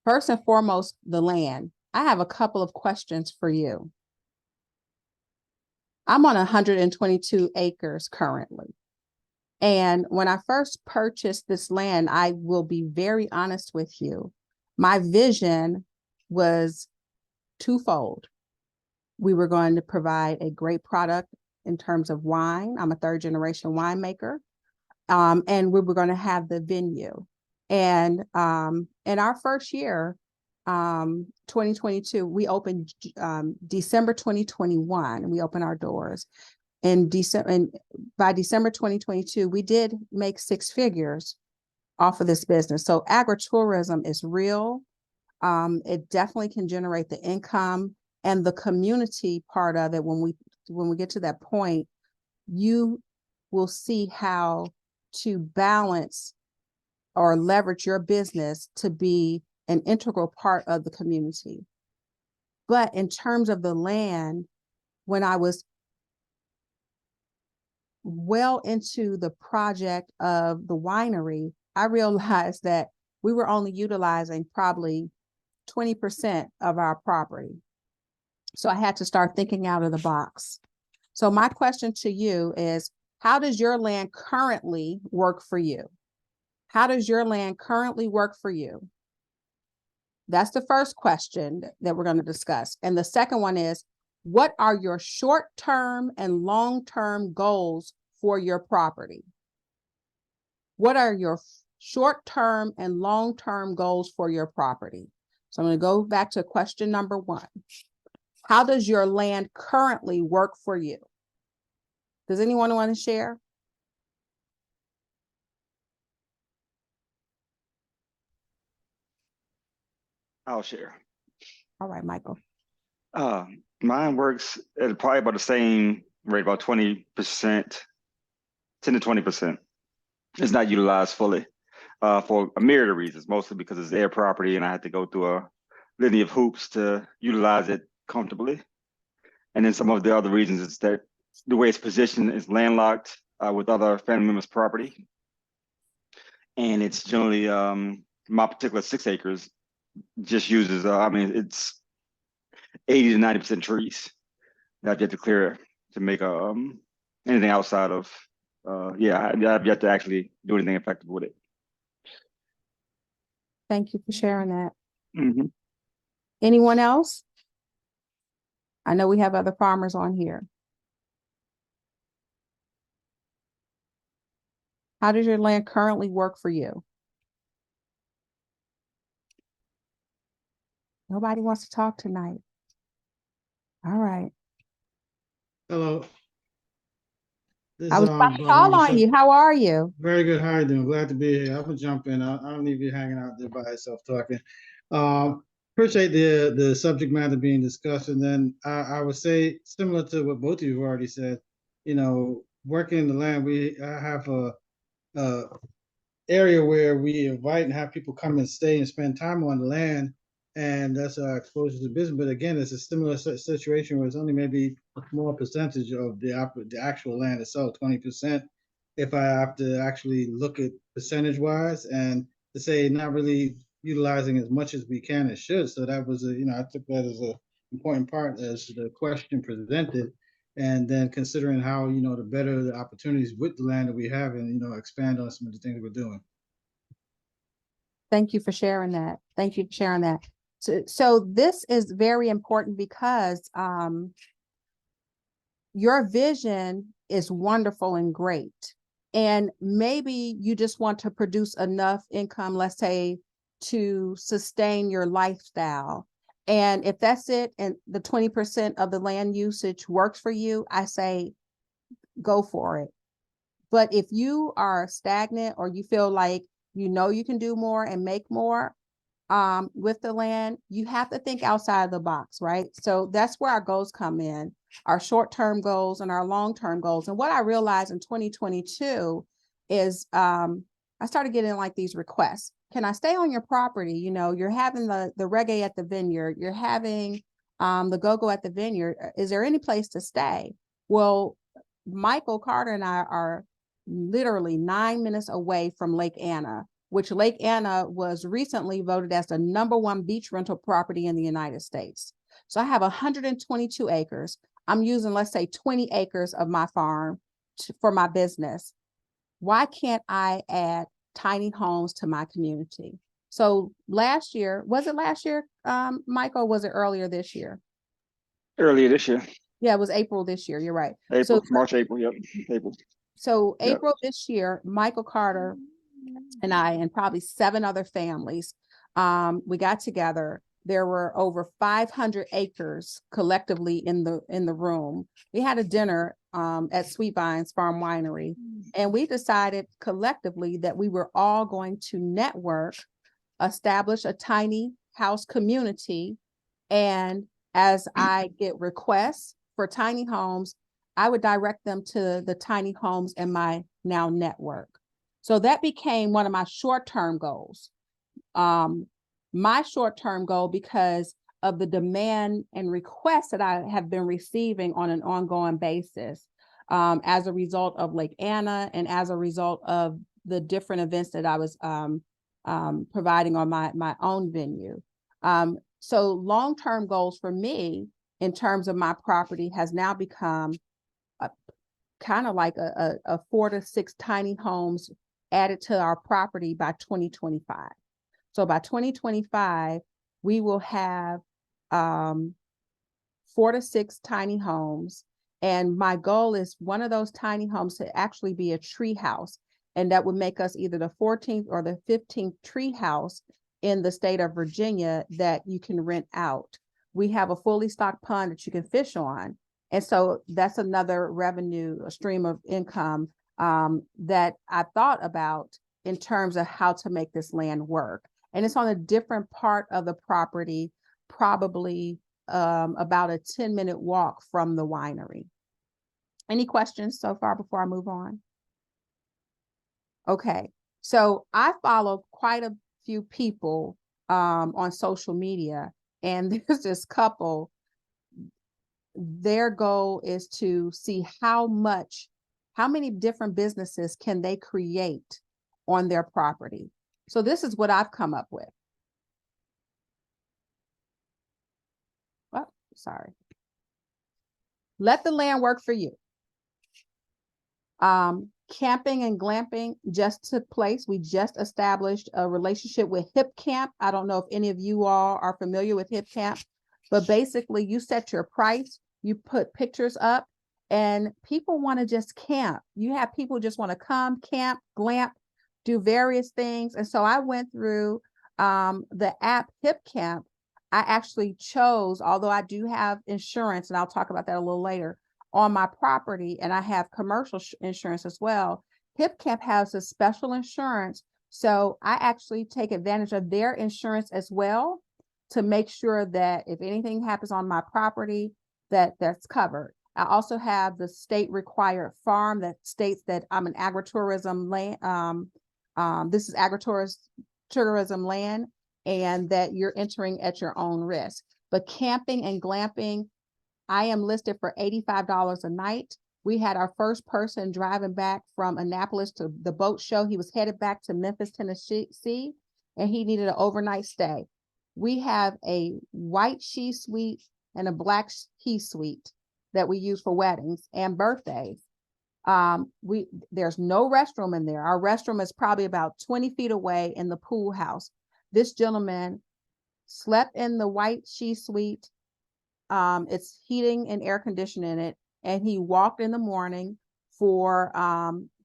First and foremost, the land. I have a couple of questions for you. I'm on 122 acres currently. And when I first purchased this land, I will be very honest with you, my vision was twofold. We were going to provide a great product in terms of wine. I'm a third generation winemaker. And we were going to have the venue. And in our first year, 2022, we opened December 2021, we opened our doors. In December, and by December 2022, we did make six figures off of this business. So agritourism is real. It definitely can generate the income and the community part of it. When we get to that point, you will see how to balance or leverage your business to be an integral part of the community. But in terms of the land, when I was well into the project of the winery, I realized that we were only utilizing probably 20% of our property. So I had to start thinking out of the box. So my question to you is, how does your land currently work for you? How does your land currently work for you? That's the first question that we're going to discuss. And the second one is, what are your short-term and long-term goals for your property? What are your short-term and long-term goals for your property? So I'm going to go back to question number one. How does your land currently work for you? Does anyone want to share? I'll share. All right, Michael. Mine works at probably about the same rate, about 20%, 10 to 20%. It's not utilized fully for a myriad of reasons, mostly because it's their property and I had to go through a litany of hoops to utilize it comfortably. And then some of the other reasons is that the way it's positioned is landlocked with other family members' property. And it's generally, my particular 6 acres just uses, I mean, it's 80 to 90% trees that I've yet to clear to make anything outside of, I've yet to actually do anything effective with it. Thank you for sharing that. Mm-hmm. Anyone else? I know we have other farmers on here. How does your land currently work for you? Nobody wants to talk tonight. All right. Hello. I was about to call on you. How are you? Very good. How are you doing? Glad to be here. I'm gonna jump in. I don't need to be hanging out there by yourself talking. Appreciate the subject matter being discussed. And then I would say, similar to what both of you have already said, working in the land, I have a area where we invite and have people come and stay and spend time on the land. And that's our exposure to business. But again, it's a similar situation where it's only maybe a small percentage of the actual land itself, 20%. If I have to actually look at percentage wise and to say not really utilizing as much as we can and should. So that was I took that as an important part as the question presented. And then considering how, to better the opportunities with the land that we have and, expand on some of the things we're doing. Thank you for sharing that. Thank you for sharing that. So this is very important because your vision is wonderful and great. And maybe you just want to produce enough income, let's say, to sustain your lifestyle. And if that's it, and the 20% of the land usage works for you, I say, go for it. But if you are stagnant or you feel like you can do more and make more with the land, you have to think outside the box, right? So that's where our goals come in, our short-term goals and our long-term goals. And what I realized in 2022 is I started getting like these requests. Can I stay on your property? You're having the reggae at the vineyard. You're having the go-go at the vineyard. Is there any place to stay? Well, Michael Carter and I are literally 9 minutes away from Lake Anna, which Lake Anna was recently voted as the #1 beach rental property in the United States. So I have 122 acres. I'm using, let's say, 20 acres of my farm for my business. Why can't I add tiny homes to my community? So last year, was it last year, Michael, was it earlier this year? Earlier this year, Yeah, it was April this year. You're right. April, March, April. Yep, April. So Yep. April this year, Michael Carter and I, and probably 7 other families, we got together. There were over 500 acres collectively in the room. We had a dinner at Sweet Vines Farm Winery, and we decided collectively that we were all going to network, establish a tiny house community, and as I get requests for tiny homes, I would direct them to the tiny homes in my now network. So that became one of my short-term goals. My short-term goal, because of the demand and requests that I have been receiving on an ongoing basis, as a result of Lake Anna and as a result of the different events that I was providing on my own venue. So long-term goals for me in terms of my property has now become kind of like a 4 to 6 tiny homes added to our property by 2025. So by 2025, we will have 4 to 6 tiny homes. And my goal is one of those tiny homes to actually be a tree house. And that would make us either the 14th or the 15th tree house in the state of Virginia that you can rent out. We have a fully stocked pond that you can fish on. And so that's another revenue, a stream of income that I thought about in terms of how to make this land work. And it's on a different part of the property, probably about a 10-minute walk from the winery. Any questions so far before I move on? Okay, so I follow quite a few people on social media, and there's this couple. Their goal is to see how many different businesses can they create on their property. So this is what I've come up with. Oh, sorry. Let the land work for you. Camping and glamping just took place. We just established a relationship with Hip Camp. I don't know if any of you all are familiar with Hip Camp, but basically you set your price, you put pictures up, and people want to just camp. You have people just want to come, camp, glamp, do various things. And so I went through the app Hip Camp. I actually chose, although I do have insurance, and I'll talk about that a little later, on my property, and I have commercial insurance as well. HipCamp has a special insurance, so I actually take advantage of their insurance as well to make sure that if anything happens on my property, that's covered. I also have the state required farm that states that I'm an agritourism land. This is agritourism land, and that you're entering at your own risk. But camping and glamping, I am listed for $85 a night. We had our first person driving back from Annapolis to the boat show. He was headed back to Memphis, Tennessee, and he needed an overnight stay. We have a white she suite and a black he suite that we use for weddings and birthdays. There's no restroom in there. Our restroom is probably about 20 feet away in the pool house. This gentleman slept in the white she suite. It's heating and air conditioning in it, and he walked in the morning for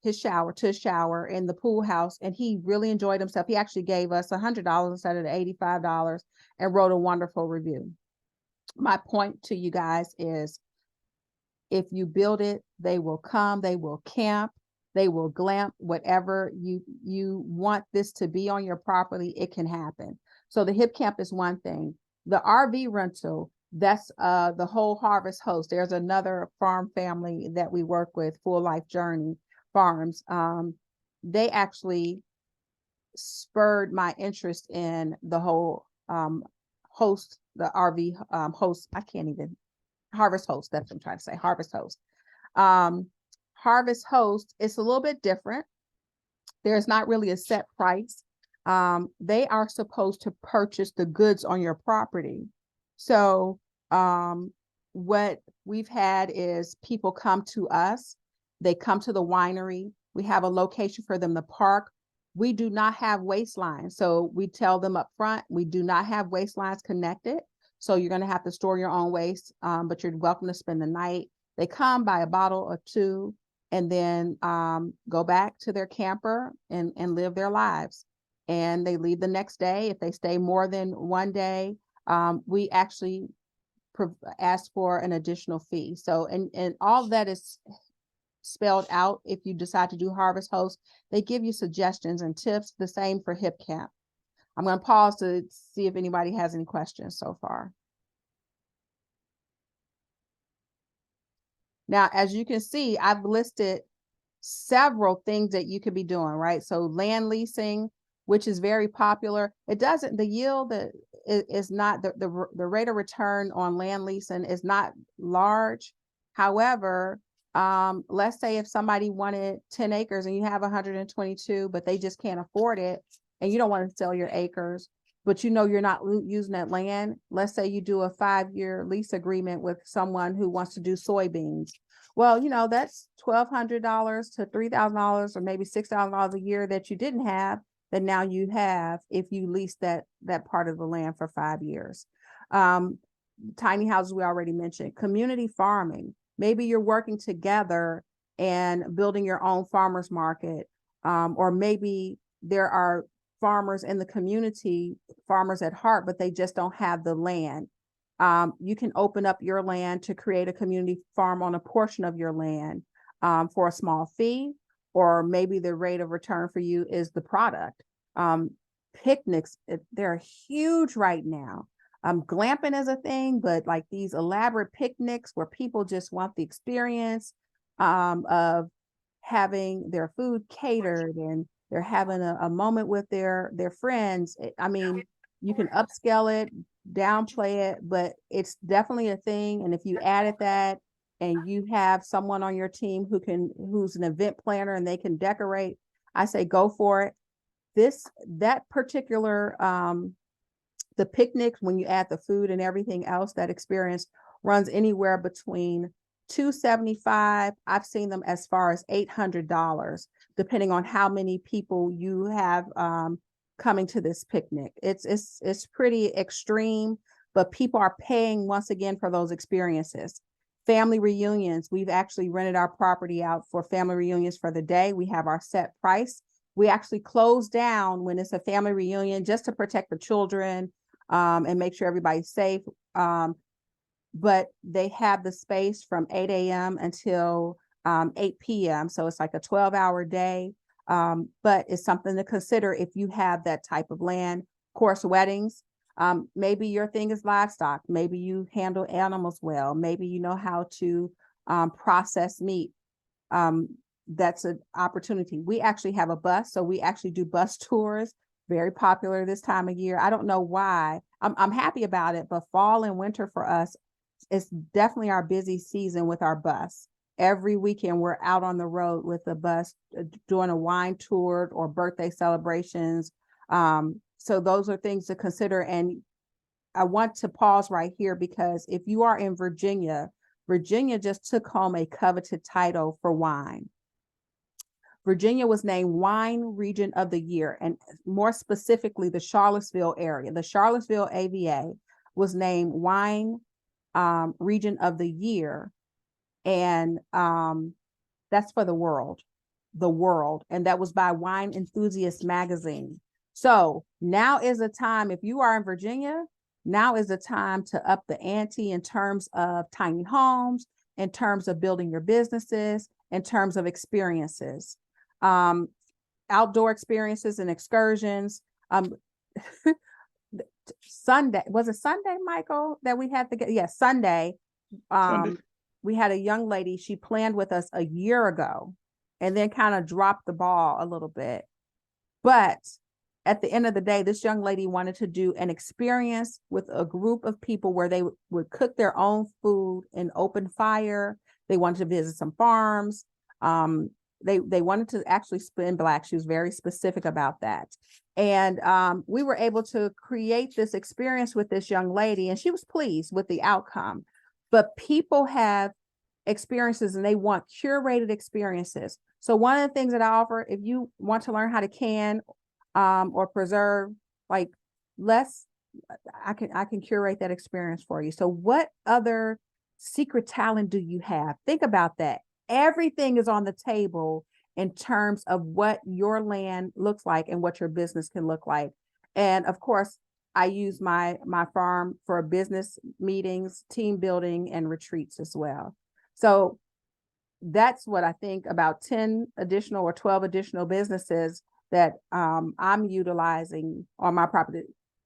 his shower in the pool house, and he really enjoyed himself. He actually gave us $100 instead of the $85 and wrote a wonderful review. My point to you guys is, if you build it, they will come, they will camp, they will glamp, whatever you want this to be on your property, it can happen. So the Hip Camp is one thing. The RV rental, that's the whole Harvest Host. There's another farm family that we work with, Full Life Journey Farms. They actually spurred my interest in the whole host, the RV host. Harvest Host, that's what I'm trying to say, Harvest Host. Harvest Host, it's a little bit different. There's not really a set price. they are supposed to purchase the goods on your property. So what we've had is people come to us, they come to the winery, we have a location for them to park. We do not have waistlines. So we tell them up front, we do not have waistlines connected. So you're going to have to store your own waste, but you're welcome to spend the night. They come, buy a bottle or two, and then go back to their camper and live their lives. And they leave the next day. If they stay more than one day, we actually ask for an additional fee. So, and all that is spelled out. If you decide to do Harvest Host, they give you suggestions and tips. The same for Hip Camp. I'm going to pause to see if anybody has any questions so far. Now, as you can see, I've listed several things that you could be doing, right? So land leasing, which is very popular. It doesn't, the yield is not, the rate of return on land leasing is not large. However, let's say if somebody wanted 10 acres and you have 122, but they just can't afford it, and you don't want to sell your acres, but you know you're not using that land. Let's say you do a 5-year lease agreement with someone who wants to do soybeans. Well, you know, that's $1,200 to $3,000 or maybe $6,000 a year that you didn't have, that now you have if you lease that part of the land for 5 years. Tiny houses, we already mentioned. Community farming. Maybe you're working together and building your own farmers market, or maybe there are farmers in the community, farmers at heart, but they just don't have the land. You can open up your land to create a community farm on a portion of your land for a small fee, or maybe the rate of return for you is the product. Picnics, they're huge right now. Glamping is a thing, but like these elaborate picnics where people just want the experience of having their food catered and they're having a moment with their friends. I mean, you can upscale it, downplay it, but it's definitely a thing. And if you added that and you have someone on your team who's an event planner and they can decorate, I say go for it. That particular the picnics, when you add the food and everything else, that experience runs anywhere between $275. I've seen them as far as $800, depending on how many people you have coming to this picnic. It's pretty extreme, but people are paying once again for those experiences. Family reunions, we've actually rented our property out for family reunions for the day. We have our set price. We actually close down when it's a family reunion just to protect the children and make sure everybody's safe. But they have the space from 8 a.m. until 8 p.m. So it's like a 12-hour day. But it's something to consider if you have that type of land. Of course, weddings. Maybe your thing is livestock. Maybe you handle animals well. Maybe you know how to process meat. That's an opportunity. We actually have a bus, so we actually do bus tours. Very popular this time of year. I don't know why. I'm happy about it, but fall and winter for us is definitely our busy season with our bus. Every weekend we're out on the road with the bus doing a wine tour or birthday celebrations. So those are things to consider. And I want to pause right here because if you are in Virginia, Virginia just took home a coveted title for wine. Virginia was named Wine Region of the Year, and more specifically, the Charlottesville area. The Charlottesville AVA was named Wine Region of the Year, and that's for the world, and that was by Wine Enthusiast magazine. So now is the time, if you are in Virginia, now is the time to up the ante in terms of tiny homes, in terms of building your businesses, in terms of experiences. Outdoor experiences and excursions. Sunday, was it Sunday, Michael, that we had to get? Yes, Sunday. Sunday. We had a young lady, she planned with us a year ago and then kind of dropped the ball a little bit. But at the end of the day, this young lady wanted to do an experience with a group of people where they would cook their own food in open fire. They wanted to visit some farms. they wanted to actually spin black. She was very specific about that. And we were able to create this experience with this young lady, and she was pleased with the outcome. But people have experiences and they want curated experiences. So one of the things that I offer, if you want to learn how to can or preserve, like I can curate that experience for you. So what other secret talent do you have? Think about that. Everything is on the table in terms of what your land looks like and what your business can look like. And of course, I use my farm for business meetings, team building, and retreats as well. So that's what I think about 10 additional or 12 additional businesses that I'm utilizing on my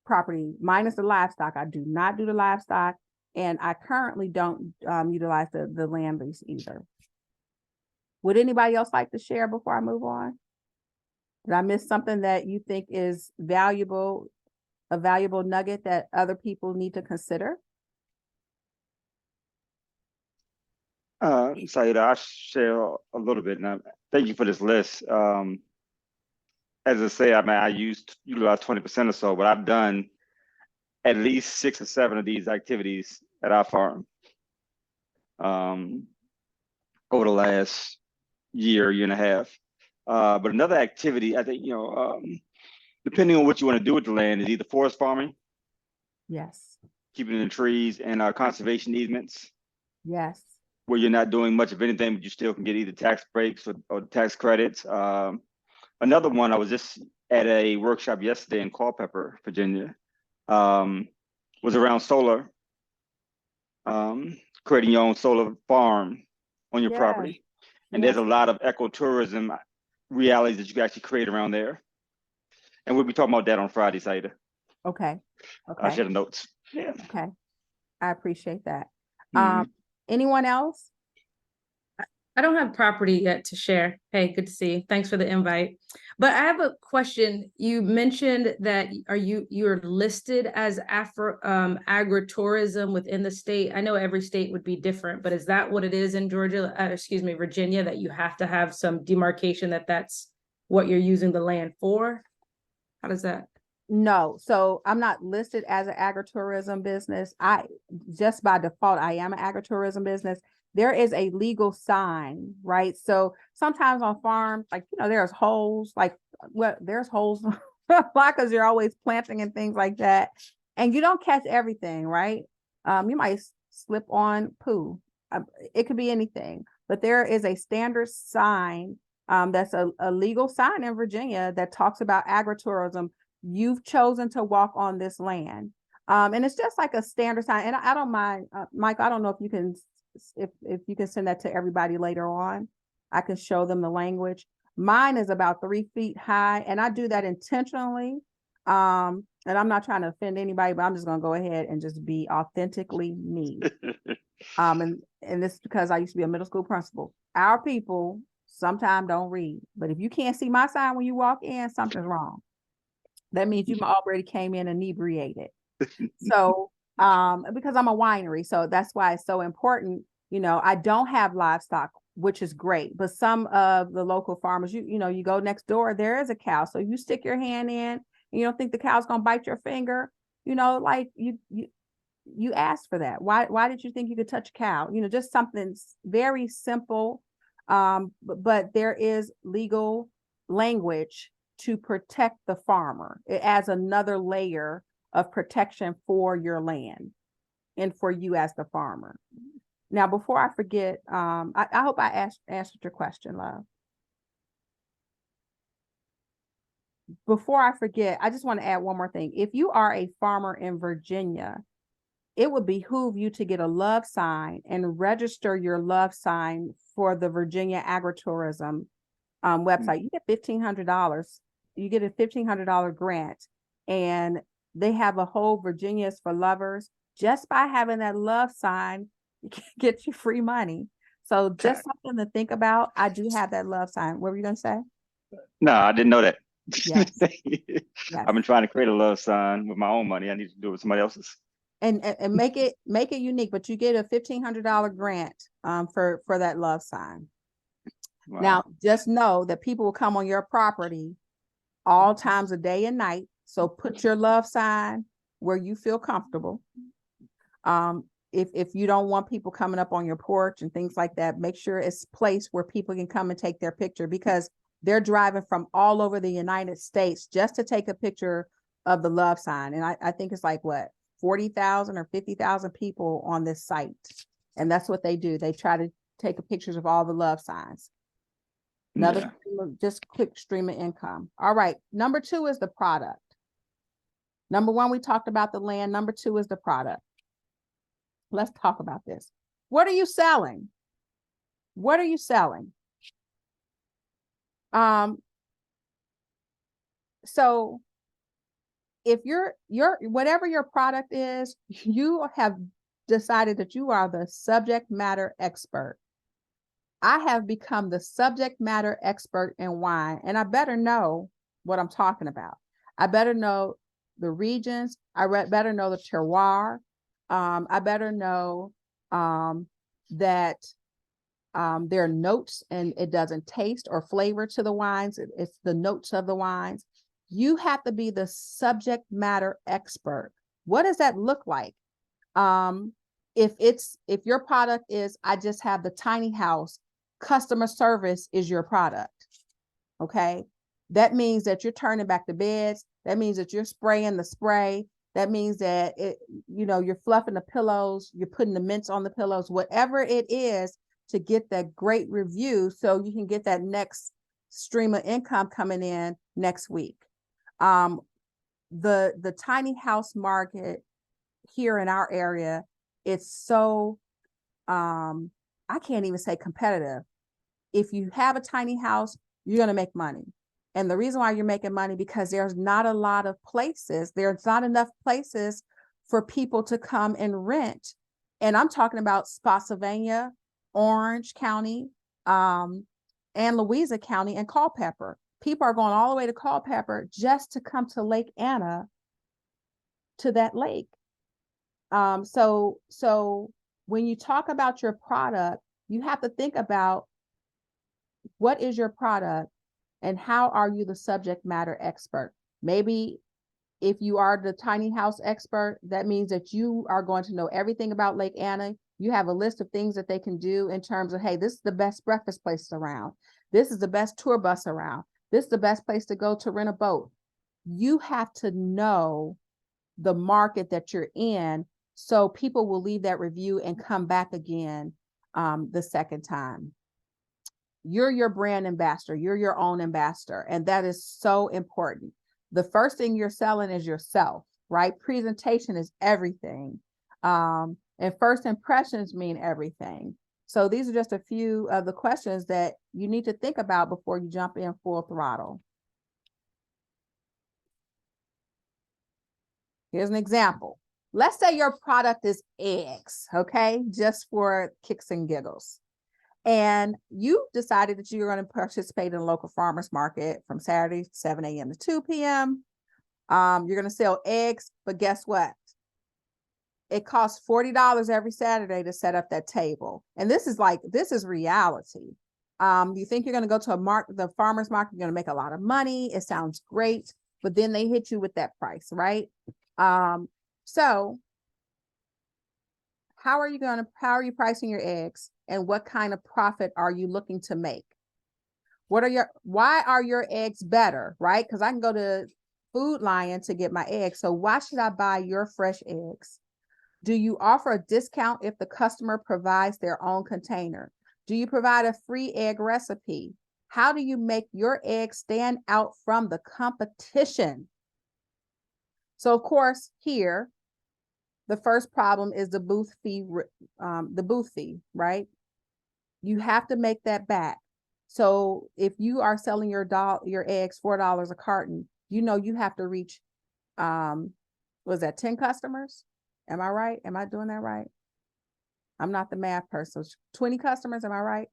property minus the livestock. I do not do the livestock, and I currently don't utilize the land lease either. Would anybody else like to share before I move on? Did I miss something that you think is valuable, a valuable nugget that other people need to consider? Siedah, I'll share a little bit now. Thank you for this list. As I say, I utilize 20% or so, but I've done at least 6 or 7 of these activities at our farm over the last year and a half. But another activity, I think, depending on what you want to do with the land, is either forest farming, Yes. keeping it in trees, and conservation easements. Yes. Where you're not doing much of anything, but you still can get either tax breaks or tax credits. Another one, I was just at a workshop yesterday in Cultivate, Virginia, was around solar, creating your own solar farm on your property. And there's a lot of ecotourism realities that you can actually create around there. And we'll be talking about that on Friday, Siedah. Okay. I'll share the notes. Yeah. Okay. I appreciate that. Mhm. Anyone else? I don't have property yet to share. Hey, good to see you. Thanks for the invite. But I have a question. You mentioned that you're listed as agritourism within the state. I know every state would be different, but is that what it is in Virginia, that you have to have some demarcation that that's what you're using the land for? How does that? No, so I'm not listed as an agritourism business. Just by default, I am an agritourism business. There is a legal sign, right? So sometimes on farms, like, there's holes, there's holes because you're always planting and things like that. And you don't catch everything, right? You might slip on poo. It could be anything, but there is a standard sign that's a legal sign in Virginia that talks about agritourism. You've chosen to walk on this land. And it's just like a standard sign. And I don't mind, Mike, I don't know if you can send that to everybody later on. I can show them the language. Mine is about 3 feet high, and I do that intentionally. And I'm not trying to offend anybody, but I'm just going to go ahead and just be authentically me. And this is because I used to be a middle school principal. Our people sometimes don't read, but if you can't see my sign when you walk in, something's wrong. That means you already came in inebriated. So, because I'm a winery, so that's why it's so important. I don't have livestock, which is great, but some of the local farmers, you go next door, there is a cow. So you stick your hand in and you don't think the cow's going to bite your finger, like you asked for that. Why did you think you could touch a cow? Just something very simple. But there is legal language to protect the farmer. It adds another layer of protection for your land and for you as the farmer. Now, before I forget, I hope I answered your question, love. Before I forget, I just want to add one more thing. If you are a farmer in Virginia, it would behoove you to get a love sign and register your love sign for the Virginia Agritourism website. You get $1,500. You get a $1,500 grant, and they have a whole Virginia's for Lovers. Just by having that love sign, you can get you free money. So just something to think about. I do have that love sign. What were you going to say? No, I didn't know that. Yes. I've been trying to create a love sign with my own money. I need to do it with somebody else's. And make it unique, but you get a $1,500 grant for that love sign. Wow. Now, just know that people will come on your property all times of day and night. So put your love sign where you feel comfortable. If you don't want people coming up on your porch and things like that, make sure it's a place where people can come and take their picture, because they're driving from all over the United States just to take a picture of the love sign. And I think it's like what, 40,000 or 50,000 people on this site. And that's what they do. They try to take pictures of all the love signs. Another just quick stream of income. All right. Number 2 is the product. Number 1, we talked about the land. Number 2 is the product. Let's talk about this. What are you selling? What are you selling? So if your whatever your product is, you have decided that you are the subject matter expert. I have become the subject matter expert in wine, and I better know what I'm talking about. I better know the regions. I better know the terroir. I better know that there are notes, and it doesn't taste or flavor to the wines. It's the notes of the wines. You have to be the subject matter expert. What does that look like? If your product is, I just have the tiny house, customer service is your product. Okay. That means that you're turning back the beds. That means that you're spraying the spray. That means that you're fluffing the pillows, you're putting the mints on the pillows, whatever it is, to get that great review so you can get that next stream of income coming in next week. The tiny house market here in our area, it's so I can't even say competitive. If you have a tiny house, you're going to make money. And the reason why you're making money, because there's not a lot of places, there's not enough places for people to come and rent. And I'm talking about Spotsylvania, Orange County, and Louisa County and Culpeper. People are going all the way to Culpeper just to come to Lake Anna, to that lake. So when you talk about your product, you have to think about what is your product and how are you the subject matter expert. Maybe if you are the tiny house expert, that means that you are going to know everything about Lake Anna. You have a list of things that they can do in terms of, hey, this is the best breakfast place around. This is the best tour bus around. This is the best place to go to rent a boat. You have to know the market that you're in, so people will leave that review and come back again the second time. You're your brand ambassador. You're your own ambassador. And that is so important. The first thing you're selling is yourself, right? Presentation is everything. And first impressions mean everything. So these are just a few of the questions that you need to think about before you jump in full throttle. Here's an example. Let's say your product is eggs, okay? Just for kicks and giggles. And you decided that you're going to participate in a local farmers market from Saturday, 7 a.m. to 2 p.m. You're going to sell eggs, but guess what? It costs $40 every Saturday to set up that table. And this is reality. You think you're going to go to the farmers market, you're going to make a lot of money. It sounds great, but then they hit you with that price, right? So how are you pricing your eggs, and what kind of profit are you looking to make? Why are your eggs better, right? Because I can go to Food Lion to get my eggs. So why should I buy your fresh eggs? Do you offer a discount if the customer provides their own container? Do you provide a free egg recipe? How do you make your eggs stand out from the competition? So of course, here, the first problem is the booth fee, right? You have to make that back. So if you are selling your eggs $4 a carton, you have to reach, was that 10 customers? Am I right? Am I doing that right? I'm not the math person. 20 customers, am I right?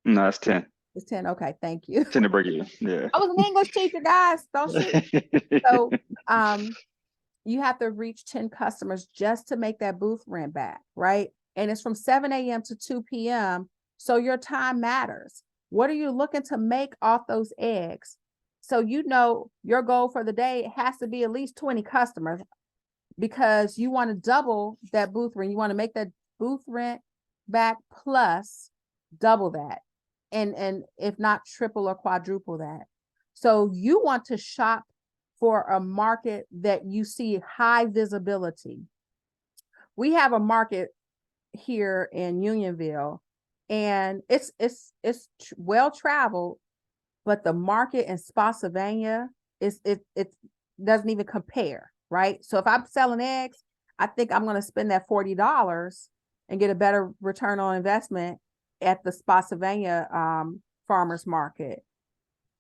No, it's 10. It's 10. Okay, thank you. 10 to break even. Yeah. I was an English teacher, guys. Don't shoot. So you have to reach 10 customers just to make that booth rent back, right? And it's from 7 a.m. to 2 p.m. So your time matters. What are you looking to make off those eggs? So you know your goal for the day has to be at least 20 customers, because you want to double that booth rent. You want to make that booth rent back plus double that, and if not triple or quadruple that. So you want to shop for a market that you see high visibility. We have a market here in Unionville, and it's well traveled, but the market in Spotsylvania it doesn't even compare, right? So if I'm selling eggs, I think I'm going to spend that $40 and get a better return on investment at the Spotsylvania farmers market,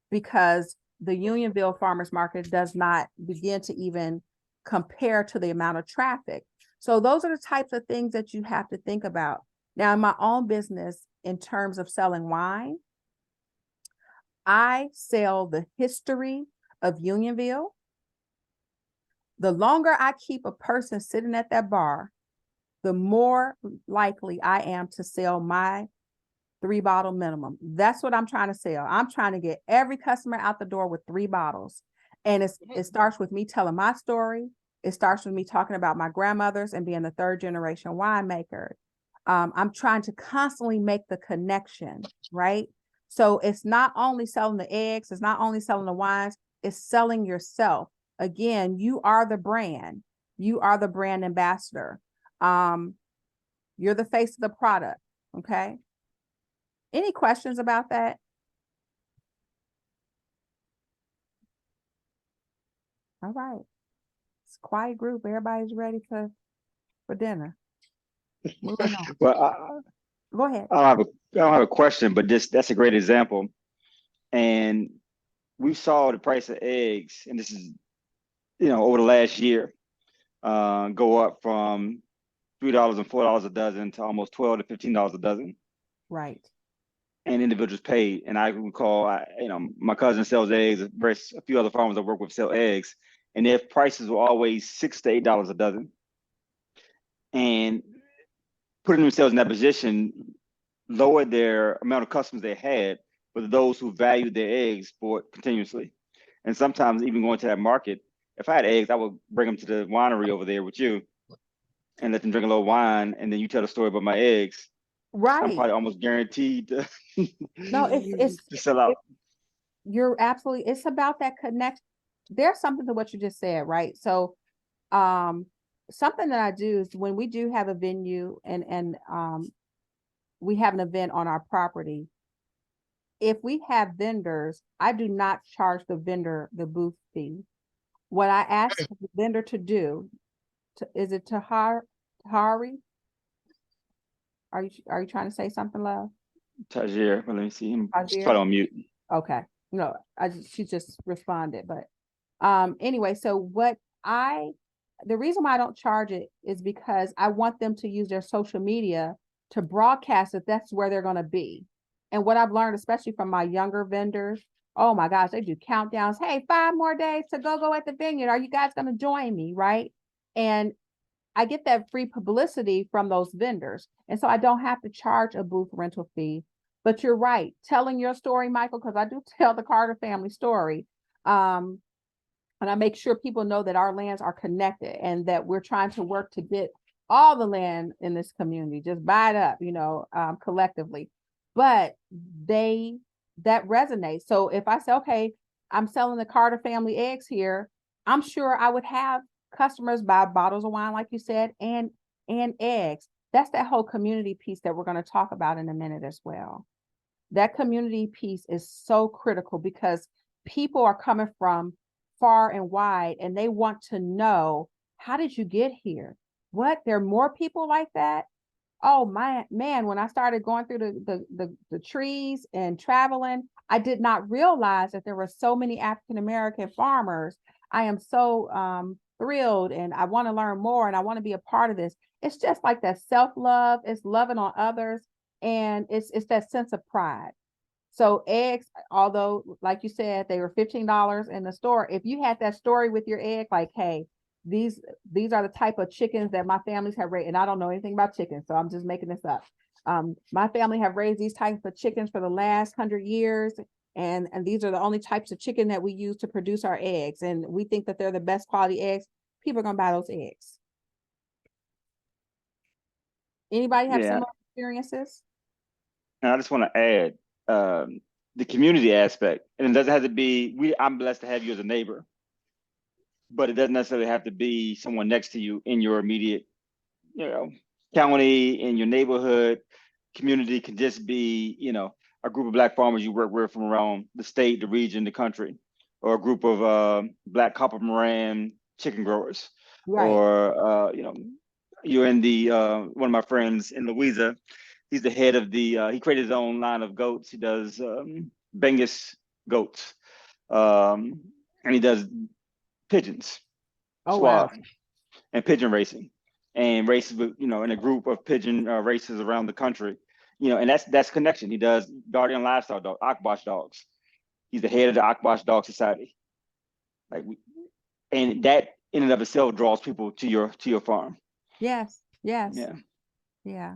because the Unionville farmers market does not begin to even compare to the amount of traffic. So those are the types of things that you have to think about. Now, in my own business, in terms of selling wine, I sell the history of Unionville. The longer I keep a person sitting at that bar, the more likely I am to sell my 3-bottle minimum. That's what I'm trying to sell. I'm trying to get every customer out the door with 3 bottles. And it starts with me telling my story. It starts with me talking about my grandmothers and being the 3rd generation winemaker. I'm trying to constantly make the connection, right? So it's not only selling the eggs, it's not only selling the wines, it's selling yourself. Again, you are the brand. You are the brand ambassador. You're the face of the product, okay? Any questions about that? All right. It's a quiet group. Everybody's ready for dinner. Moving on. Well, Go ahead. I don't have a question, but that's a great example. And we saw the price of eggs, and this is, over the last year, go up from $3 and $4 a dozen to almost $12 to $15 a dozen. Right. And individuals paid. And I recall, my cousin sells eggs. A few other farmers I work with sell eggs, and their prices were always $6 to $8 a dozen. And putting themselves in that position lowered their amount of customers they had, but those who valued their eggs bought continuously. And sometimes even going to that market, if I had eggs, I would bring them to the winery over there with you and let them drink a little wine, and then you tell the story about my eggs. Right. I'm probably almost guaranteed to, No, it's to sell out. You're absolutely, it's about that connect. There's something to what you just said, right? So something that I do is when we do have a venue and we have an event on our property, if we have vendors, I do not charge the vendor the booth fee. What I ask the vendor to do, is it Tahari? Are you trying to say something, love? Tajir, but let me see him. Tajir? Put on mute. Okay. No, she just responded, but anyway, so the reason why I don't charge it is because I want them to use their social media to broadcast that that's where they're going to be. And what I've learned, especially from my younger vendors, oh my gosh, they do countdowns. Hey, 5 more days to go at the vineyard. Are you guys going to join me? Right. And I get that free publicity from those vendors. And so I don't have to charge a booth rental fee. But you're right, telling your story, Michael, because I do tell the Carter family story. And I make sure people know that our lands are connected and that we're trying to work to get all the land in this community, just buy it up, collectively. But that resonates. So if I say, okay, I'm selling the Carter family eggs here, I'm sure I would have customers buy bottles of wine, like you said, and eggs. That's that whole community piece that we're going to talk about in a minute as well. That community piece is so critical because people are coming from far and wide and they want to know, how did you get here? What? There are more people like that? Oh my man, when I started going through the trees and traveling, I did not realize that there were so many African American farmers. I am so thrilled and I want to learn more and I want to be a part of this. It's just like that self-love, it's loving on others, and it's that sense of pride. So eggs, although like you said, they were $15 in the store. If you had that story with your egg, like, hey, these are the type of chickens that my families have raised, and I don't know anything about chickens, so I'm just making this up. My family have raised these types of chickens for the last 100 years. And these are the only types of chicken that we use to produce our eggs. And we think that they're the best quality eggs. People are going to buy those eggs. Anybody have Yeah. similar experiences? And I just want to add the community aspect. And it doesn't have to be, I'm blessed to have you as a neighbor, but it doesn't necessarily have to be someone next to you in your immediate, county, in your neighborhood. Community can just be, a group of Black farmers you work with from around the state, the region, the country, or a group of Black copper Moran chicken growers. Right. Or, you're in the, one of my friends in Louisa, he's the head of he created his own line of goats. He does Bengus goats. And he does pigeons, Oh, wow. squaw, and pigeon racing, and races with, in a group of pigeon races around the country, and that's connection. He does guardian livestock dog, Akbash dogs. He's the head of the Akbash Dog Society. And that in and of itself draws people to your farm. Yes. Yes. Yeah. Yeah.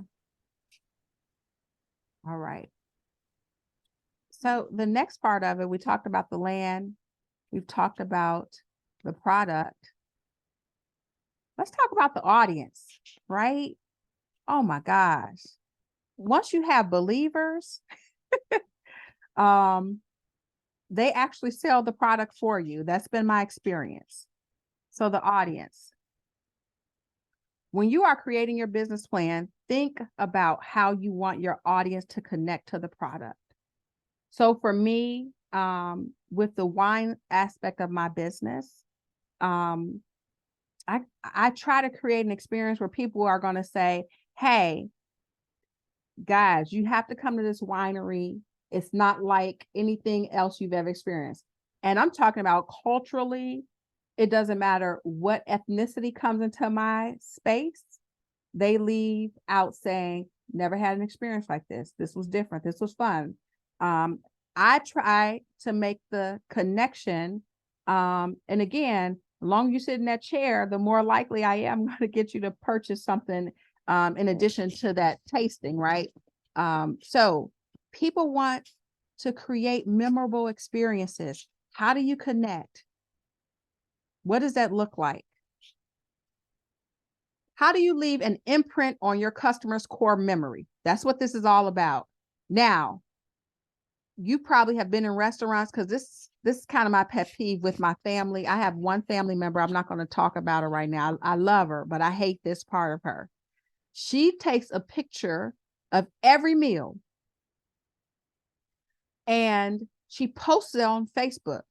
All right. So the next part of it, we talked about the land. We've talked about the product. Let's talk about the audience, right? Oh my gosh. Once you have believers, they actually sell the product for you. That's been my experience. So the audience. When you are creating your business plan, think about how you want your audience to connect to the product. So for me, with the wine aspect of my business, I try to create an experience where people are going to say, hey, guys, you have to come to this winery. It's not like anything else you've ever experienced. And I'm talking about culturally. It doesn't matter what ethnicity comes into my space. They leave out saying, never had an experience like this. This was different. This was fun. I try to make the connection. And again, the longer you sit in that chair, the more likely I am going to get you to purchase something in addition to that tasting, right? So people want to create memorable experiences. How do you connect? What does that look like? How do you leave an imprint on your customer's core memory? That's what this is all about. Now, you probably have been in restaurants, because this is kind of my pet peeve with my family. I have one family member, I'm not going to talk about her right now. I love her, but I hate this part of her. She takes a picture of every meal and she posts it on Facebook.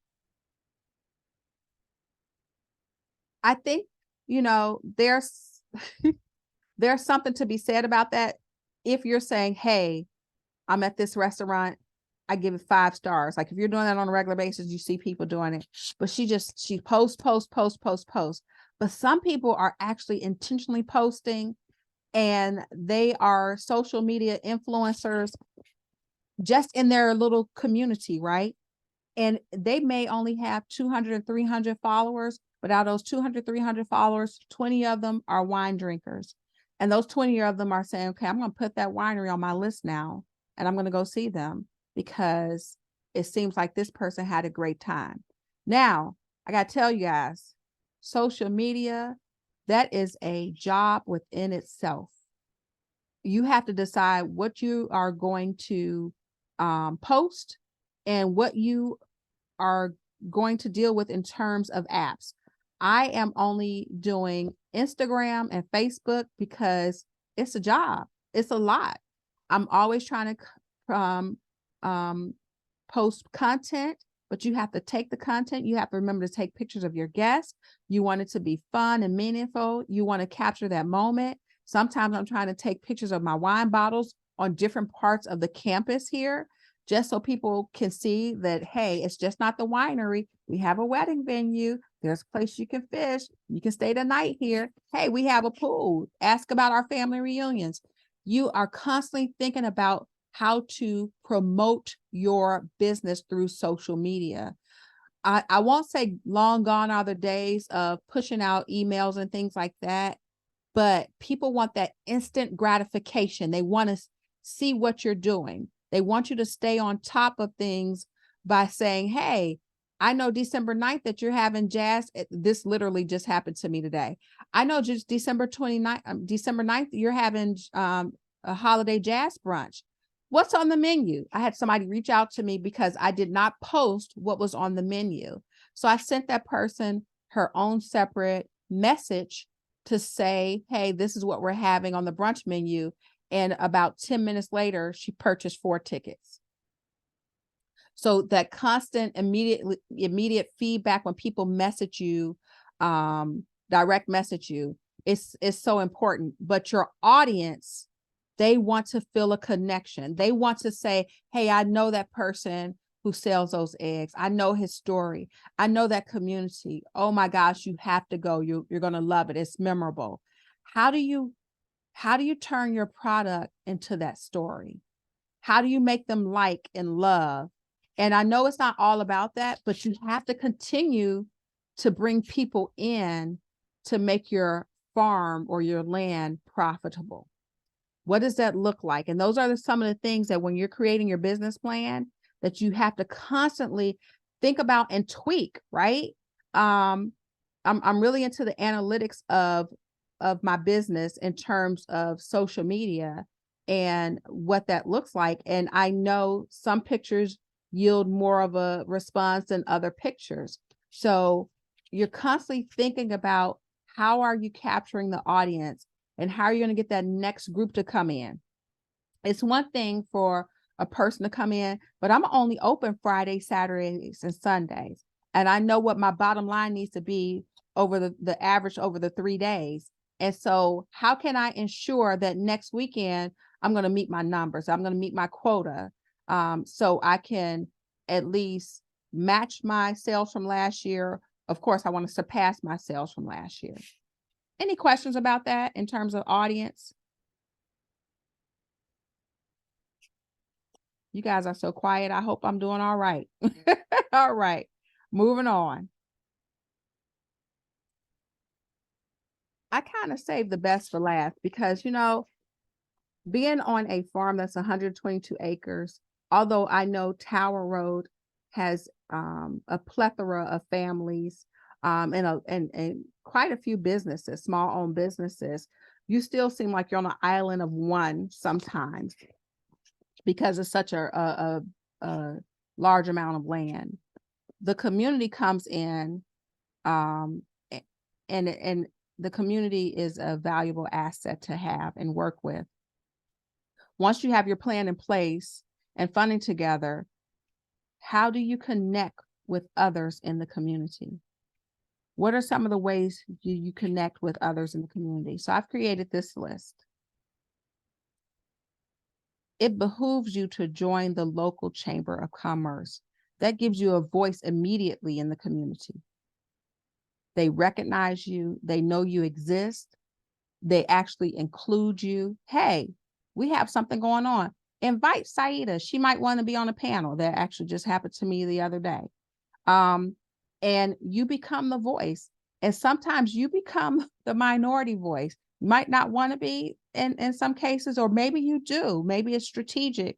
I think, there's there's something to be said about that. If you're saying, hey, I'm at this restaurant, I give it 5 stars. Like if you're doing that on a regular basis, you see people doing it, but she posts. But some people are actually intentionally posting, and they are social media influencers just in their little community, right? And they may only have 200 and 300 followers, but out of those 200, 300 followers, 20 of them are wine drinkers. And those 20 of them are saying, okay, I'm going to put that winery on my list now, and I'm going to go see them because it seems like this person had a great time. Now, I got to tell you guys, social media, that is a job within itself. You have to decide what you are going to post and what you are going to deal with in terms of apps. I am only doing Instagram and Facebook because it's a job. It's a lot. I'm always trying to post content, but you have to take the content. You have to remember to take pictures of your guests. You want it to be fun and meaningful. You want to capture that moment. Sometimes I'm trying to take pictures of my wine bottles on different parts of the campus here, just so people can see that, hey, it's just not the winery. We have a wedding venue. There's a place you can fish. You can stay the night here. Hey, we have a pool. Ask about our family reunions. You are constantly thinking about how to promote your business through social media. I won't say long gone are the days of pushing out emails and things like that, but people want that instant gratification. They want to see what you're doing. They want you to stay on top of things by saying, hey, I know December 9th that you're having jazz. This literally just happened to me today. I know just December 29th, December 9th, you're having a holiday jazz brunch. What's on the menu? I had somebody reach out to me because I did not post what was on the menu. So I sent that person her own separate message to say, hey, this is what we're having on the brunch menu. And about 10 minutes later, she purchased 4 tickets. So that constant immediate feedback when people message you, direct message you, is so important. But your audience, they want to feel a connection. They want to say, hey, I know that person who sells those eggs. I know his story. I know that community. Oh my gosh, you have to go. You're going to love it. It's memorable. How do you turn your product into that story? How do you make them like and love? And I know it's not all about that, but you have to continue to bring people in to make your farm or your land profitable. What does that look like? And those are some of the things that when you're creating your business plan, that you have to constantly think about and tweak, right? I'm really into the analytics of my business in terms of social media and what that looks like. And I know some pictures yield more of a response than other pictures. So you're constantly thinking about how are you capturing the audience and how are you going to get that next group to come in. It's one thing for a person to come in, but I'm only open Fridays, Saturdays, and Sundays. And I know what my bottom line needs to be over the average over the 3 days. And so how can I ensure that next weekend I'm going to meet my numbers? I'm going to meet my quota. So I can at least match my sales from last year. Of course, I want to surpass my sales from last year. Any questions about that in terms of audience? You guys are so quiet. I hope I'm doing all right. All right, moving on. I kind of saved the best for last because, you know, being on a farm that's 122 acres, although I know Tower Road has a plethora of families and quite a few businesses, small owned businesses, you still seem like you're on an island of one sometimes because it's such a large amount of land. The community comes in and the community is a valuable asset to have and work with. Once you have your plan in place and funding together, how do you connect with others in the community? What are some of the ways you connect with others in the community? So I've created this list. It behooves you to join the local chamber of commerce. That gives you a voice immediately in the community. They recognize you. They know you exist. They actually include you. Hey, we have something going on. Invite Siedah. She might want to be on a panel. That actually just happened to me the other day. And you become the voice. And sometimes you become the minority voice. You might not want to be in some cases, or maybe you do. Maybe it's strategic,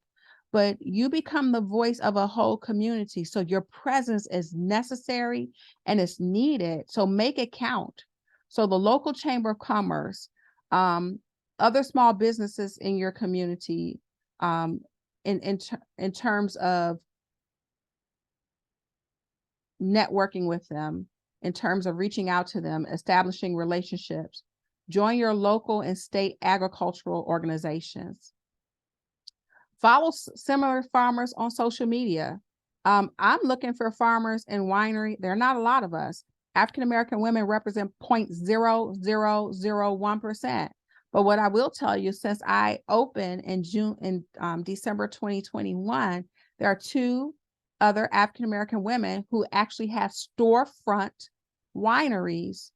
but you become the voice of a whole community. So your presence is necessary and it's needed. So make it count. So the local chamber of commerce, other small businesses in your community, in terms of networking with them, in terms of reaching out to them, establishing relationships, join your local and state agricultural organizations. Follow similar farmers on social media. I'm looking for farmers in winery. There are not a lot of us. African-American women represent 0.0001%. But what I will tell you, since I opened in December 2021, there are 2 other African-American women who actually have storefront wineries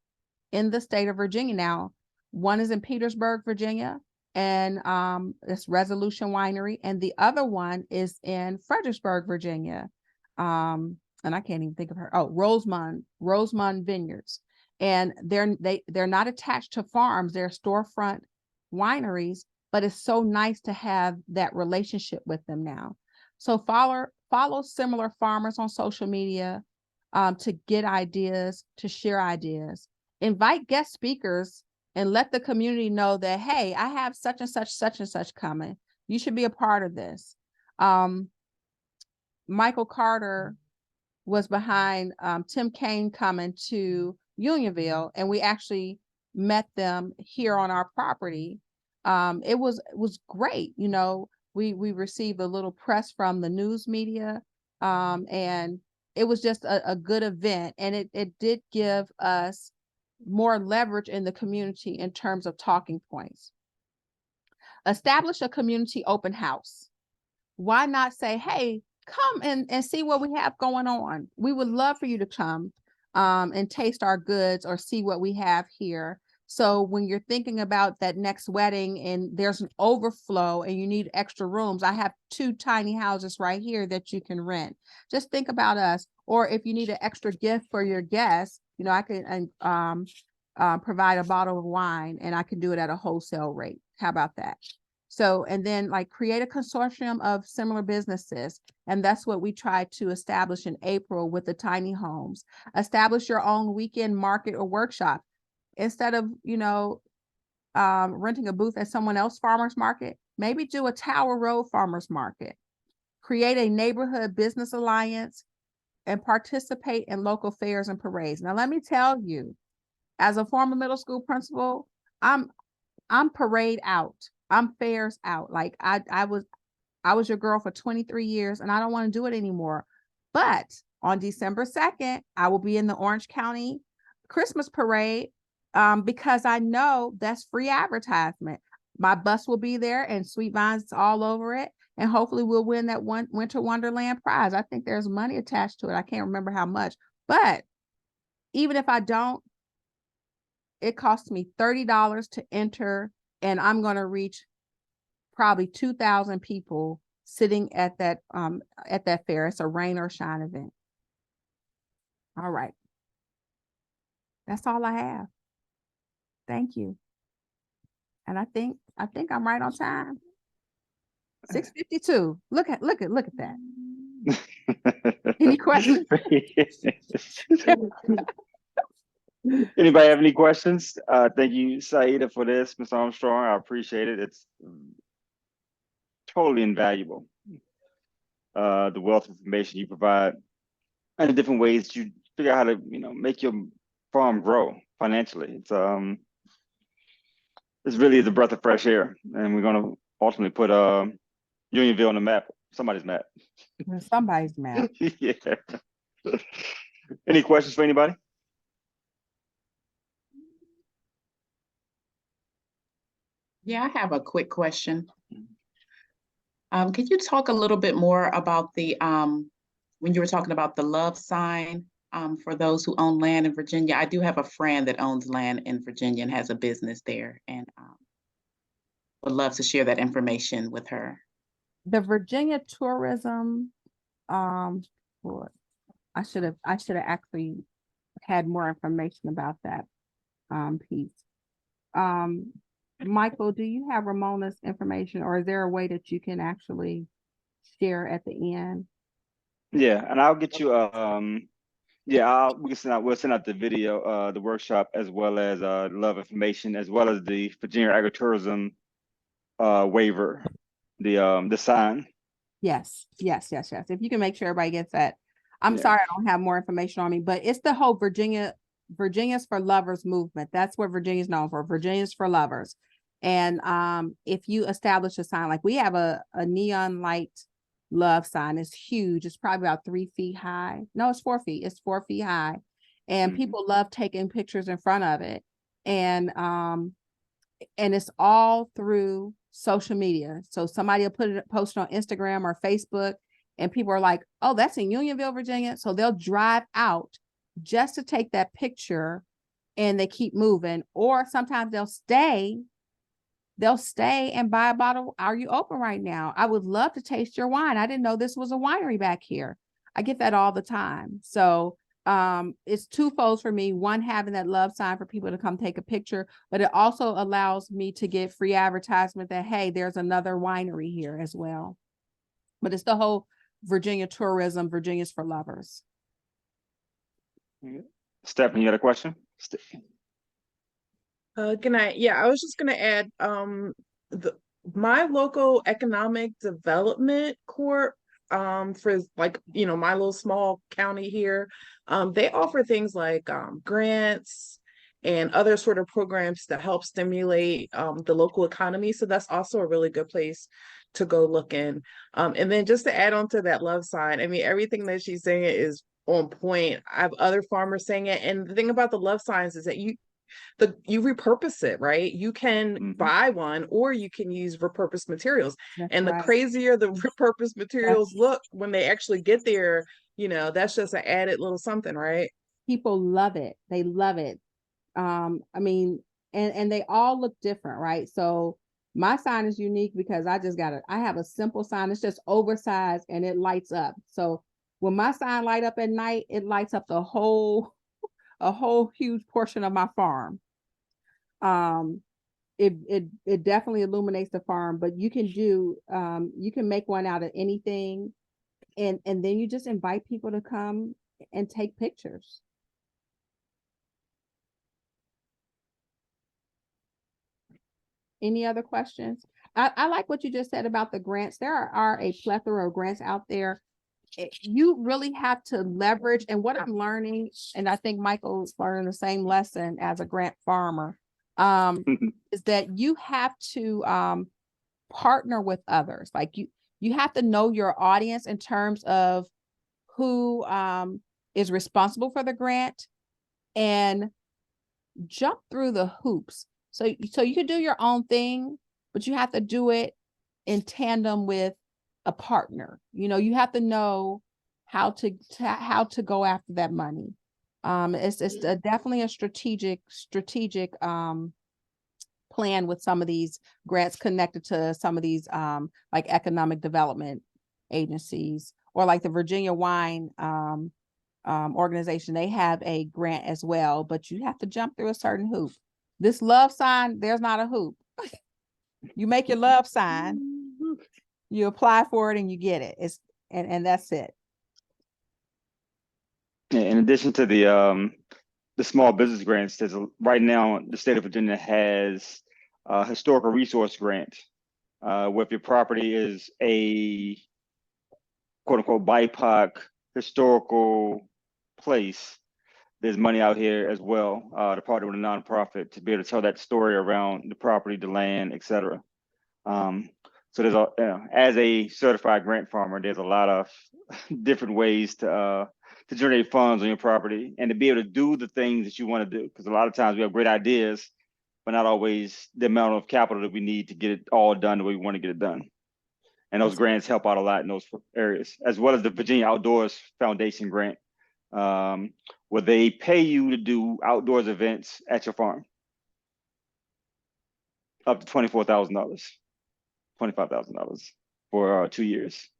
in the state of Virginia now. One is in Petersburg, Virginia, and it's Resolution Winery, and the other one is in Fredericksburg, Virginia. And I can't even think of her. Oh, Rosemont Vineyards. And they're not attached to farms. They're storefront wineries, but it's so nice to have that relationship with them now. So follow similar farmers on social media to get ideas, to share ideas. Invite guest speakers and let the community know that, hey, I have such and such coming. You should be a part of this. Michael Carter was behind Tim Kaine coming to Unionville, and we actually met them here on our property. It was great. You know, we received a little press from the news media, and it was just a good event, and it did give us more leverage in the community in terms of talking points. Establish a community open house. Why not say, hey, come and see what we have going on. We would love for you to come and taste our goods or see what we have here. So when you're thinking about that next wedding and there's an overflow and you need extra rooms, I have 2 tiny houses right here that you can rent. Just think about us. Or if you need an extra gift for your guests, you know, I can provide a bottle of wine, and I can do it at a wholesale rate. How about that? So, and then like create a consortium of similar businesses. And that's what we tried to establish in April with the tiny homes. Establish your own weekend market or workshop. Instead of, you know, renting a booth at someone else's farmer's market, maybe do a Tower Road farmer's market. Create a neighborhood business alliance and participate in local fairs and parades. Now, let me tell you, as a former middle school principal, I'm parade out. I'm fairs out. Like I was your girl for 23 years and I don't want to do it anymore. But on December 2nd, I will be in the Orange County Christmas parade because I know that's free advertisement. My bus will be there and Sweet Vines all over it. And hopefully we'll win that one Winter Wonderland prize. I think there's money attached to it. I can't remember how much, but even if I don't, it costs me $30 to enter, and I'm going to reach probably 2,000 people sitting at that fair. It's a rain or shine event. All right. That's all I have. Thank you. And I think I'm right on time. 6:52. Look at that. Any questions? Anybody have any questions? Thank you, Siedah, for this, Ms. Armstrong. I appreciate it. It's totally invaluable. The wealth of information you provide and the different ways you figure out how to, you know, make your farm grow financially. It's really the breath of fresh air, and we're going to ultimately put Unionville on the map, somebody's map. Somebody's map. Yeah. Any questions for anybody? Yeah, I have a quick question. Can you talk a little bit more about the when you were talking about the love sign for those who own land in Virginia? I do have a friend that owns land in Virginia and has a business there, and would love to share that information with her. The Virginia tourism, I should have actually had more information about that piece. Michael, do you have Ramona's information, or is there a way that you can actually share at the end? Yeah, and I'll get you we'll send out the video, the workshop, as well as love information, as well as the Virginia Agritourism waiver, the sign. Yes. If you can make sure everybody gets that. I'm Yeah. sorry I don't have more information on me, but it's the whole Virginia's for Lovers movement. That's what Virginia's known for. Virginia's for Lovers. And if you establish a sign, like we have a neon light love sign, it's huge. It's probably about 3 feet high. No, it's 4 feet. It's 4 feet high. And people love taking pictures in front of it. And it's all through social media. So somebody will post it on Instagram or Facebook, and people are like, oh, that's in Unionville, Virginia. So they'll drive out just to take that picture, and they keep moving. Or sometimes they'll stay and buy a bottle. Are you open right now? I would love to taste your wine. I didn't know this was a winery back here. I get that all the time. So it's twofold for me. One, having that love sign for people to come take a picture, but it also allows me to get free advertisement that, hey, there's another winery here as well. But it's the whole Virginia tourism, Virginia's for lovers. Stephanie, you had a question? I was just gonna add, my local economic development corp, for like, my little small county here, they offer things like grants and other sort of programs to help stimulate the local economy. So that's also a really good place to go look in. And then just to add on to that love sign, I mean, everything that she's saying is on point. I have other farmers saying it. And the thing about the love signs is that you repurpose it, right? You can buy one, or you can use repurposed materials. That's and right. The crazier the repurposed materials look when they actually get there, that's just an added little something, right? People love it. They love it. I mean, and they all look different, right? So my sign is unique because I have a simple sign. It's just oversized and it lights up. So when my sign light up at night, it lights up a whole huge portion of my farm. It definitely illuminates the farm, but you can make one out of anything, and then you just invite people to come and take pictures. Any other questions? I like what you just said about the grants. There are a plethora of grants out there. You really have to leverage, and what I'm learning, and I think Michael's learning the same lesson as a grant farmer, is that you have to partner with others. Like you have to know your audience in terms of who is responsible for the grant, and jump through the hoops. So you can do your own thing, but you have to do it in tandem with a partner. You have to know how to go after that money. It's definitely a strategic plan with some of these grants connected to some of these like economic development agencies, or like the Virginia Wine organization. They have a grant as well, but you have to jump through a certain hoop. This love sign, there's not a hoop. You make your love sign, you apply for it, and you get it. And that's it. In addition to the small business grants, right now the state of Virginia has a historical resource grant, where if your property is a quote unquote BIPOC historical place, there's money out here as well to partner with a nonprofit to be able to tell that story around the property, the land, etc. So there's as a certified grant farmer, there's a lot of different ways to generate funds on your property and to be able to do the things that you want to do. Because a lot of times we have great ideas, but not always the amount of capital that we need to get it all done the way we want to get it done. And those grants help out a lot in those areas, as well as the Virginia Outdoors Foundation grant, where they pay you to do outdoors events at your farm, up to $24,000, $25,000 for 2 years.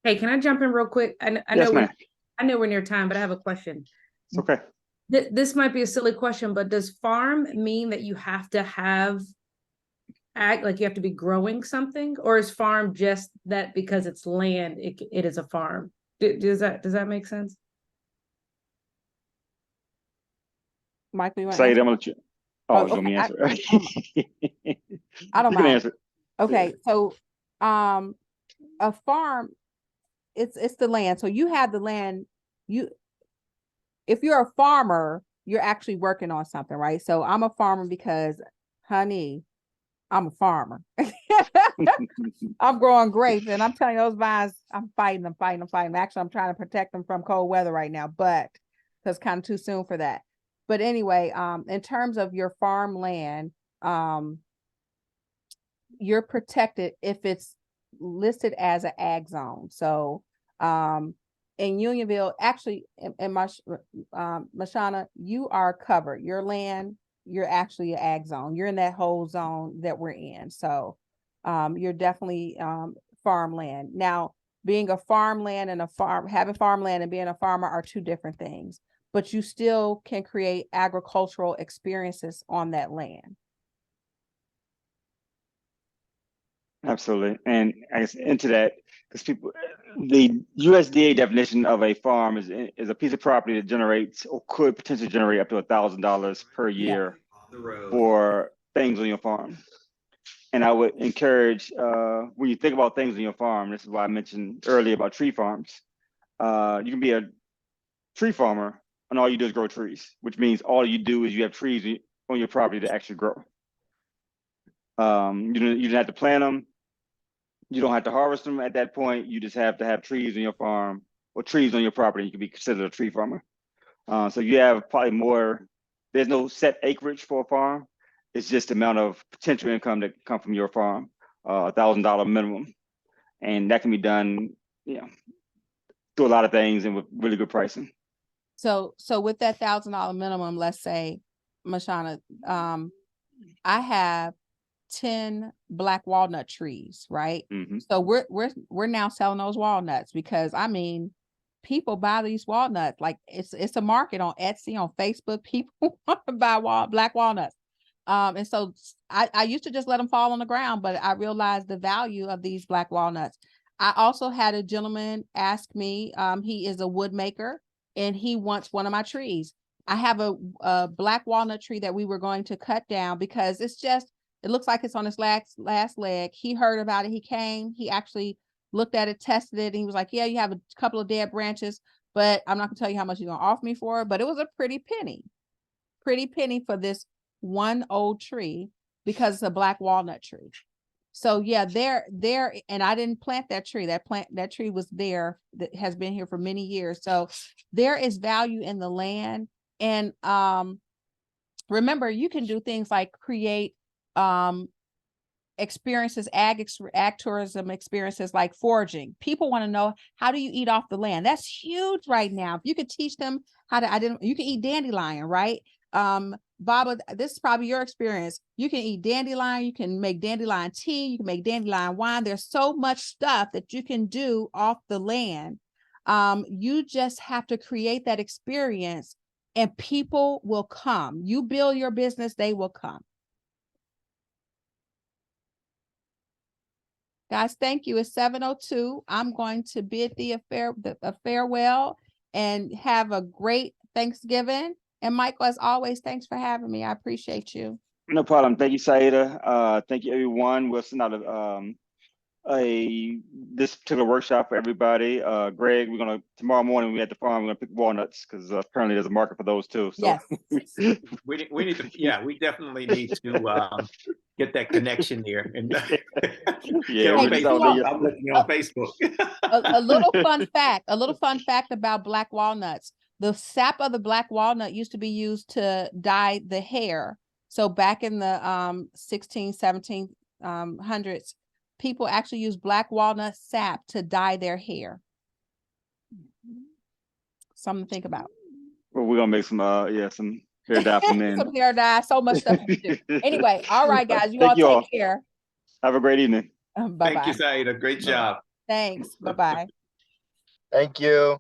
Hey, can I jump in real quick? I Yes, ma'am. I know we're near time, but I have a question. It's okay. This might be a silly question, but does farm mean that you have to have like you have to be growing something, or is farm just that because it's land, it is a farm? Does that make sense? Michael, you want Say to it, I'm gonna let you. Oh, you want me to answer? I don't You can mind. answer. Okay, so a farm, it's the land. So you have the land. If you're a farmer, you're actually working on something, right? So I'm a farmer because, honey, I'm a farmer. I'm growing grapes, and I'm telling you, those vines, I'm fighting them. Actually, I'm trying to protect them from cold weather right now, but it's kind of too soon for that. But anyway, in terms of your farmland, you're protected if it's listed as an ag zone. So in Unionville, actually, in Mashana, you are covered. Your land, you're actually an ag zone. You're in that whole zone that we're in. So you're definitely farmland. Now, being a farmland and having farmland and being a farmer are two different things, but you still can create agricultural experiences on that land. Absolutely. And I guess into that, because the USDA definition of a farm is a piece of property that generates or could potentially generate up to $1,000 per year for things on your farm. And I would encourage, when you think about things on your farm, this is why I mentioned earlier about tree farms. You can be a tree farmer and all you do is grow trees, which means all you do is you have trees on your property to actually grow. You don't have to plant them. You don't have to harvest them at that point. You just have to have trees on your farm or trees on your property. You can be considered a tree farmer. So you have probably more, there's no set acreage for a farm. It's just the amount of potential income that come from your farm, $1,000 minimum. And that can be done, through a lot of things and with really good pricing. So with that $1,000 minimum, let's say, Mashana, I have 10 black walnut trees, right? Mm-hmm. So we're now selling those walnuts because I mean, people buy these walnuts. Like it's a market on Etsy, on Facebook. People want to buy black walnuts. And so I used to just let them fall on the ground, but I realized the value of these black walnuts. I also had a gentleman ask me, he is a wood maker and he wants one of my trees. I have a black walnut tree that we were going to cut down because it looks like it's on its last leg. He heard about it. He came, he actually looked at it, tested it. And he was like, yeah, you have a couple of dead branches, but I'm not gonna tell you how much you're gonna offer me for it. But it was a pretty penny for this one old tree because it's a black walnut tree. So yeah, there, and I didn't plant that tree. That tree was there, that has been here for many years. So there is value in the land. And remember, you can do things like create experiences, ag tourism experiences like foraging. People want to know, how do you eat off the land? That's huge right now. If you could teach them how to you can eat dandelion, right? Baba, this is probably your experience. You can eat dandelion, you can make dandelion tea, you can make dandelion wine. There's so much stuff that you can do off the land. You just have to create that experience and people will come. You build your business, they will come. Guys, thank you. It's 7:02. I'm going to bid thee a farewell and have a great Thanksgiving. And Michael, as always, thanks for having me. I appreciate you. No problem. Thank you, Siedah. Thank you, everyone. We'll send out this particular workshop for everybody. Greg, tomorrow morning we at the farm, we're gonna pick walnuts because apparently there's a market for those too. So yes. we need to, we definitely need to get that connection there. And yeah, I'm looking on Facebook. a little fun fact about black walnuts. The sap of the black walnut used to be used to dye the hair. So back in the 16, 1700s, people actually use black walnut sap to dye their hair. Something to think about. Well, we're gonna make some hair dye for men. Some hair dye, so much stuff to do. Anyway, all right, guys, you all take care. Have a great evening. Bye-bye. Thank you, Siedah. Great job. Thanks. Bye-bye. Thank you.